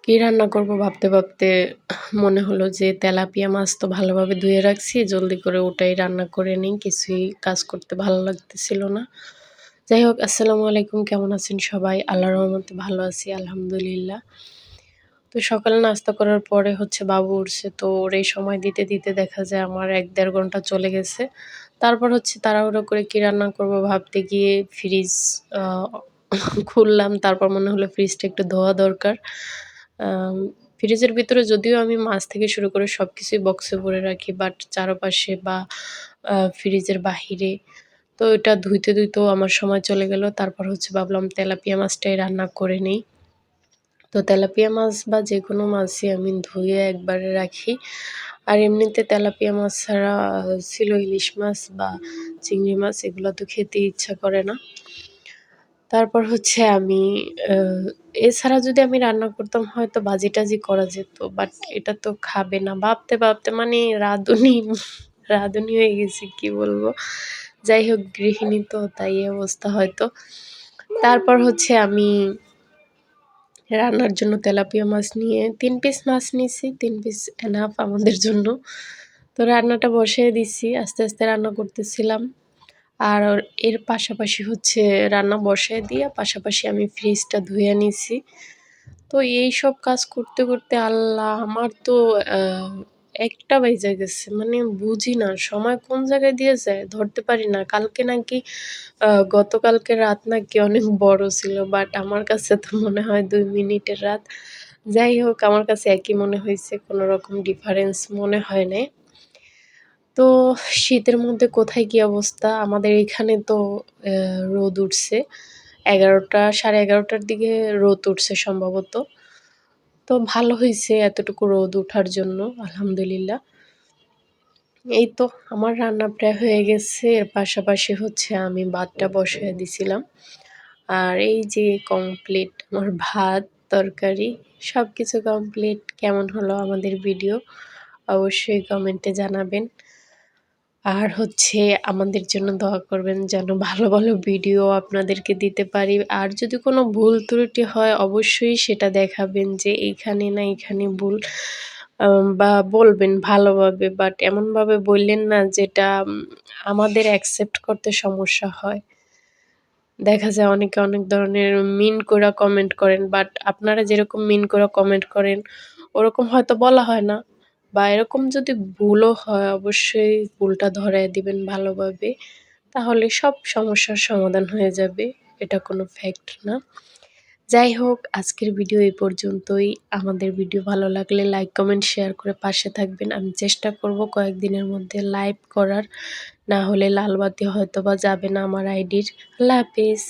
কি রান্না করব ভাবতে, ভাবতে মনে হলো যে তেলাপিয়া মাছ তো ভালোভাবে ধুয়ে রাখছি। জলদি করে ওটাই রান্না করে নিই। কিছুই কাজ করতে ভালো লাগতেছিল না। যাই হোক আসসালামু আলাইকুম, কেমন আছেন সবাই? আল্লাহর রহমতে ভালো আছি আলহামদুলিল্লাহ। তো সকালে নাস্তা করার পরে হচ্ছে বাবু উঠছে। তো ওর এই সময় দিতে, দিতে দেখা যায় আমার ১-১.৫ ঘন্টা চলে গেছে। তারপর হচ্ছে তাড়াহুড়ো করে কি রান্না করব ভাবতে গিয়ে ফ্রিজ আ খুললাম। তারপর মনে হলো ফ্রিজটা একটু ধোয়া দরকার। আম ফ্রিজের ভিতরে যদিও আমি মাছ থেকে শুরু করে সবকিছুই বক্সে ভরে রাখি। বাট চারপাশে বা ফ্রিজের বাহিরে তো এটা ধুইতে, ধুইতেও আমার সময় চলে গেল। তারপর হচ্ছে ভাবলাম তেলাপিয়া মাছটাই রান্না করে নেই। তো তেলাপিয়া মাছ বা যেকোনো মাছই আমি ধুয়ে একবারে রাখি। আর এমনিতে তেলাপিয়া মাছ ছাড়া ছিল ইলিশ মাছ বা চিংড়ি মাছ এগুলো তো খেতে ইচ্ছা করে না। তারপর হচ্ছে আমি আ এছাড়া যদি আমি রান্না করতাম হয়তো ভাজি-টাজি করা যেত। বাট এটা তো খাবে না। ভাবতে, ভাবতে মানে রাঁধুনি হয়ে গেছি কি বলবো। যাই হোক গৃহিণী তো তাই এই অবস্থা হয়তো। তারপর হচ্ছে আমি রান্নার জন্য তেলাপিয়া মাছ নিয়ে ৩ পিস মাছ নিছি। ৩ পিস এনাফ আমাদের জন্য। তো রান্নাটা বসিয়ে দিছি। আস্তে, আস্তে রান্না করতেছিলাম। আর এর পাশাপাশি হচ্ছে রান্না বসায় দিয়ে পাশাপাশি আমি ফ্রিজটা ধুয়ে নিছি। তো এইসব কাজ করতে, করতে আল্লাহ আমার তো আ ১টা বাইজা গেছে। মানে বুঝি না সময় কোন জায়গায় দিয়ে যায় ধরতে পারি না। কালকে নাকি গতকালকে রাত নাকি অনেক বড় ছিল। বাট আমার কাছে তো মনে হয় ২ মিনিটের রাত। যাই হোক আমার কাছে একই মনে হইছে। কোন রকম ডিফারেন্স মনে হয় নাই। তো শীতের মধ্যে কোথায় কি অবস্থা? আমাদের এখানে তো রোদ উঠছে। ১১টা ১১:৩০টার দিকে রোদ উঠছে সম্ভবত। তো ভালো হইছে এতটুকু রোদ উঠার জন্য আলহামদুলিল্লাহ। এই তো আমার রান্না প্রায় হয়ে গেছে। এর পাশাপাশি হচ্ছে আমি ভাতটা বসায় দিছিলাম। আর এই যে কমপ্লিট আমার ভাত, তরকারি সবকিছু কমপ্লিট। কেমন হলো আমাদের ভিডিও অবশ্যই কমেন্টে জানাবেন। আর হচ্ছে আমাদের জন্য দোয়া করবেন যেন ভালো, ভালো ভিডিও আপনাদেরকে দিতে পারি। আর যদি কোনো ভুল ত্রুটি হয় অবশ্যই সেটা দেখাবেন যে এইখানে না এইখানে ভুল বা বলবেন ভালোভাবে। বাট এমনভাবে বললেন না যেটা আমাদের অ্যাকসেপ্ট করতে সমস্যা হয়। দেখা যায় অনেকে অনেক ধরনের মিন কইরা কমেন্ট করেন। বাট আপনারা যেরকম মিন কইরা কমেন্ট করেন ওরকম হয়তো বলা হয় না। বা এরকম যদি ভুলও হয় অবশ্যই ভুলটা ধরায় দিবেন ভালোভাবে। তাহলে সব সমস্যার সমাধান হয়ে যাবে। এটা কোনো ফ্যাক্ট না। যাই হোক আজকের ভিডিও এই পর্যন্তই। আমাদের ভিডিও ভালো লাগলে লাইক, কমেন্ট, শেয়ার করে পাশে থাকবেন। আমি চেষ্টা করব কয়েকদিনের মধ্যে লাইভ করার। না হলে লাল বাতি হয়তোবা যাবে না আমার আইডির। আল্লাহ হাফেজ।